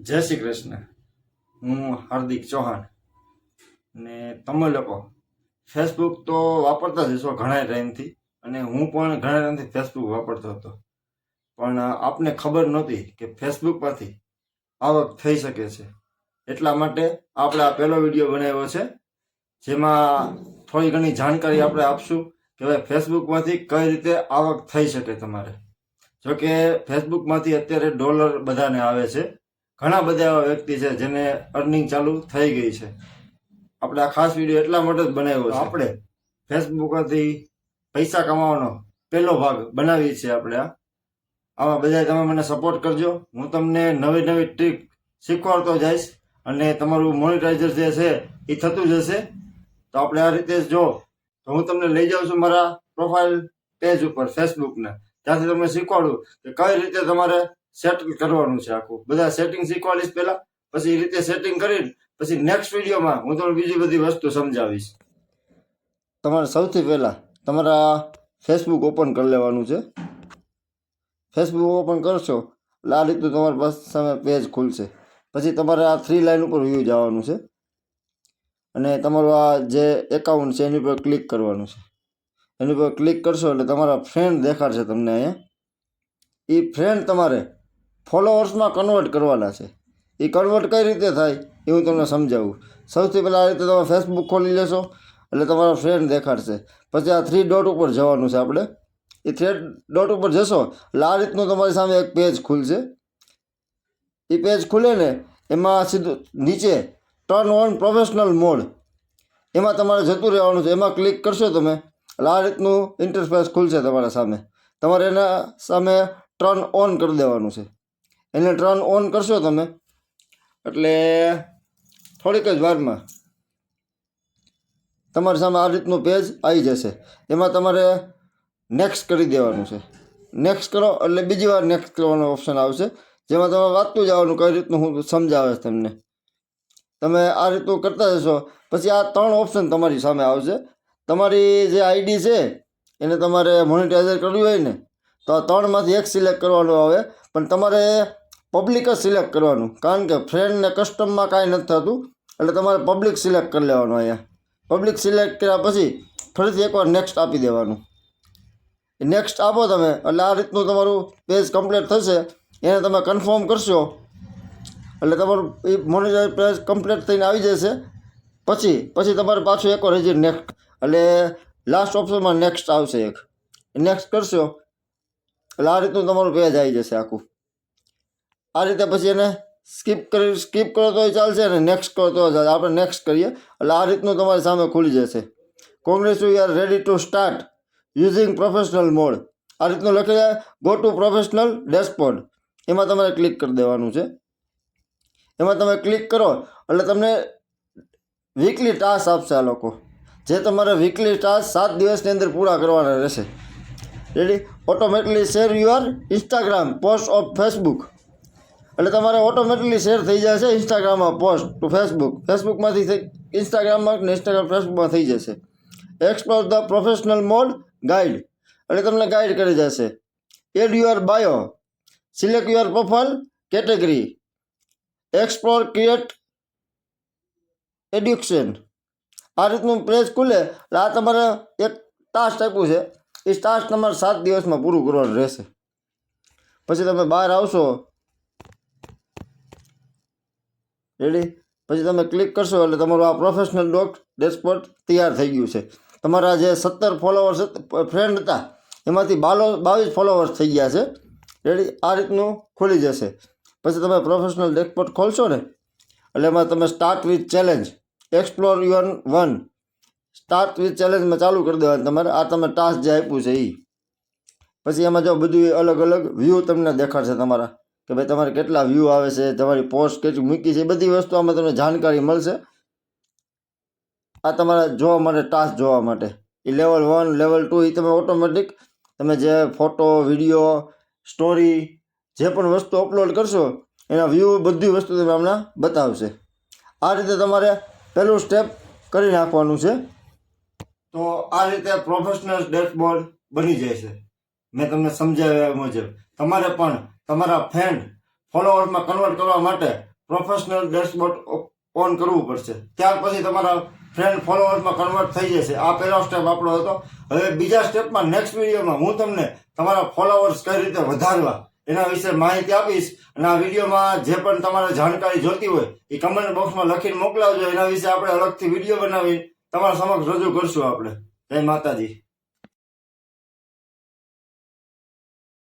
જય શ્રી કૃષ્ણ. હું હાર્દિક ચૌહાણ ને તમે લોકો ફેસબુક તો વાપરતા જ હશો ઘણા ટાઈમથી, અને હું પણ ઘણા ટાઈમથી ફેસબુક વાપરતો હતો. પણ આપને ખબર નહોતી કે ફેસબુકમાંથી આવક થઈ શકે છે. એટલા માટે આપણે આ પહેલો વિડીયો બનાવ્યો છે, જેમાં થોડી ઘણી જાણકારી આપણે આપશું કે ભાઈ ફેસબુકમાંથી કઈ રીતે આવક થઈ શકે તમારે. જોકે ફેસબુકમાંથી અત્યારે ડોલર બધાને આવે છે. ઘણા બધા એવા વ્યક્તિ છે જેને અર્નિંગ ચાલુ થઈ ગઈ છે. આપણે આ ખાસ વિડીયો એટલા માટે જ બનાવ્યો છે. આપણે ફેસબુકમાંથી પૈસા કમાવાનો પહેલો ભાગ બનાવીએ છીએ. આપણે આવા બધા તમે મને સપોર્ટ કરજો. હું તમને નવી નવી ટ્રીક શીખવાડતો જઈશ, અને તમારું મોનિટાઇઝર જે છે એ થતું જશે. તો આપણે આ રીતે જો તો હું તમને લઈ જાઉં છું મારા પ્રોફાઇલ પેજ ઉપર ફેસબુકના. ત્યાંથી તમને શીખવાડું કે કઈ રીતે તમારે સેટલ કરવાનું છે. આખું બધા સેટિંગ શીખવાડીશ પહેલા, પછી એ રીતે સેટિંગ કરીને પછી નેક્સ્ટ વિડીયોમાં હું તમને બીજી બધી વસ્તુ સમજાવીશ. તમારે સૌથી પહેલા તમારા ફેસબુક ઓપન કરી લેવાનું છે. ફેસબુક ઓપન કરશો એટલે આ રીતનું તમારી પાસે સામે પેજ ખુલશે. પછી તમારે આ 3 લાઈન ઉપર વ્યૂ જવાનું છે, અને તમારું આ જે એકાઉન્ટ છે એની ઉપર ક્લિક કરવાનું છે. એની ઉપર ક્લિક કરશો એટલે તમારા ફ્રેન્ડ દેખાડશે તમને અહીંયા. એ ફ્રેન્ડ તમારે ફોલોઅર્સમાં કન્વર્ટ કરવાના છે. એ કન્વર્ટ કઈ રીતે થાય એ હું તમને સમજાવું. સૌથી પહેલાં આ રીતે તમે ફેસબુક ખોલી લેશો એટલે તમારા ફ્રેન્ડ દેખાડશે. પછી આ 3 ડોટ ઉપર જવાનું છે. આપણે એ 3 ડોટ ઉપર જશો એટલે આ રીતનું તમારી સામે એક પેજ ખુલશે. એ પેજ ખુલે ને એમાં સીધું નીચે ટર્ન ઓન પ્રોફેશનલ મોડ, એમાં તમારે જતું રહેવાનું છે. એમાં ક્લિક કરશો તમે એટલે આ રીતનું ઇન્ટરફેસ ખુલશે તમારા સામે. તમારે એના સામે ટર્ન ઓન કરી દેવાનું છે. એને ટર્ન ઓન કરશો તમે એટલે થોડીક જ વારમાં તમારી સામે આ રીતનું પેજ આવી જશે. એમાં તમારે નેક્સ્ટ કરી દેવાનું છે. નેક્સ્ટ કરો એટલે બીજી વાર નેક્સ્ટ કરવાનો ઓપ્શન આવશે, જેમાં તમે વાંચતું જવાનું કઈ રીતનું હું સમજાવે તમને. તમે આ રીતનું કરતા જશો પછી આ 3 ઓપ્શન તમારી સામે આવશે. તમારી જે આઈડી છે એને તમારે મોનેટાઇઝર કરવી હોય ને તો આ 3માંથી એક સિલેક્ટ કરવાનું આવે. પણ તમારે પબ્લિક જ સિલેક્ટ કરવાનું, કારણ કે ફ્રેન્ડ ને કસ્ટમમાં કાંઈ નથી થતું. એટલે તમારે પબ્લિક સિલેક્ટ કરી લેવાનું. અહીંયા પબ્લિક સિલેક્ટ કર્યા પછી ફરીથી એકવાર નેક્સ્ટ આપી દેવાનું. નેક્સ્ટ આપો તમે એટલે આ રીતનું તમારું પેજ કમ્પ્લીટ થશે. એને તમે કન્ફર્મ કરશો એટલે તમારું એ મોનેટાઇઝ પેજ કમ્પ્લીટ થઈને આવી જશે. પછી તમારે પાછું એકવાર હજી નેક્સ્ટ એટલે લાસ્ટ ઓપ્શનમાં નેક્સ્ટ આવશે એક. નેક્સ્ટ કરશો એટલે આ રીતનું તમારું પેજ આવી જશે આખું. આ રીતે પછી એને સ્કીપ કરો તોય ચાલશે, અને નેક્સ્ટ કરો તો ચાલશે. આપણે નેક્સ્ટ કરીએ એટલે આ રીતનું તમારી સામે ખુલી જશે. Congress you are ready to start using professional mode. આ રીતનું લખી જાય ગો ટુ પ્રોફેશનલ ડેશબોર્ડ. એમાં તમારે ક્લિક કરી દેવાનું છે. એમાં તમે ક્લિક કરો એટલે તમને વીકલી ટાસ્ક આપશે આ લોકો, જે તમારે વીકલી ટાસ્ક 7 દિવસની અંદર પૂરા કરવાના રહેશે. Ready? Automatically share your Instagram post of Facebook. એટલે તમારે ઓટોમેટિકલી શેર થઈ જશે ઇન્સ્ટાગ્રામમાં પોસ્ટ ટુ ફેસબુક. ફેસબુકમાંથી ઇન્સ્ટાગ્રામમાં ને ઇન્સ્ટાગ્રામ ફેસબુકમાં થઈ જશે. Explore the professional mode guide, એટલે તમને ગાઈડ કરી જશે. Add your bio, select your profile category, explore create education. આ રીતનું પેજ ખુલે એટલે આ તમારે એક ટાસ્ક આપ્યું છે. એ ટાસ્ક તમારે 7 દિવસમાં પૂરું કરવાનું રહેશે. પછી તમે બહાર આવશો. રેડી? પછી તમે ક્લિક કરશો એટલે તમારું આ પ્રોફેશનલ ડેશબોર્ડ તૈયાર થઈ ગયું છે. તમારા જે 17 ફોલોવર્સ ફ્રેન્ડ હતા એમાંથી 22 ફોલોવર્સ થઈ ગયા છે. રેડી? આ રીતનું ખુલી જશે. પછી તમે પ્રોફેશનલ ડેશબોર્ડ ખોલશો ને એટલે એમાં તમે start with challenge, explore your one, start with ચેલેન્જમાં ચાલુ કરી દેવાનું તમારે. આ તમે ટાસ્ક જે આપ્યું છે એ પછી એમાં જો બધું અલગ અલગ વ્યૂ તમને દેખાડશે તમારા, કે ભાઈ તમારે કેટલા વ્યૂ આવે છે, તમારી પોસ્ટ કેટલી મૂકી છે, એ બધી વસ્તુ આમાં તમને જાણકારી મળશે. આ તમારે જોવા માટે ટાસ્ક જોવા માટે એ લેવલ 1 લેવલ 2 એ તમે ઓટોમેટિક તમે જે ફોટો વિડીયો સ્ટોરી જે પણ વસ્તુ અપલોડ કરશો એના વ્યૂ બધી વસ્તુ તમે હમણાં બતાવશે. આ રીતે તમારે પહેલું સ્ટેપ કરી નાખવાનું છે. તો આ રીતે પ્રોફેશનલ ડેશબોર્ડ બની જાય છે. મેં તમને સમજાવ્યા મુજબ તમારે પણ તમારા ફ્રેન્ડ ફોલોઅર્સમાં કન્વર્ટ કરવા માટે પ્રોફેશનલ ડેશબોર્ડ ઓન કરવું પડશે. ત્યાર પછી તમારા ફ્રેન્ડ ફોલોઅર્સમાં કન્વર્ટ થઈ જશે. આ પહેલો સ્ટેપ આપણો હતો. હવે બીજા સ્ટેપમાં નેક્સ્ટ વિડીયોમાં હું તમને તમારા ફોલોઅર્સ કઈ રીતે વધારવા એના વિશે માહિતી આપીશ. અને આ વિડીયોમાં જે પણ તમારે જાણકારી જોતી હોય એ કમેન્ટ બોક્સમાં લખીને મોકલાવજો. એના વિશે આપણે અલગથી વિડીયો બનાવી તમારા સમક્ષ રજૂ કરશું આપણે. જય માતાજી.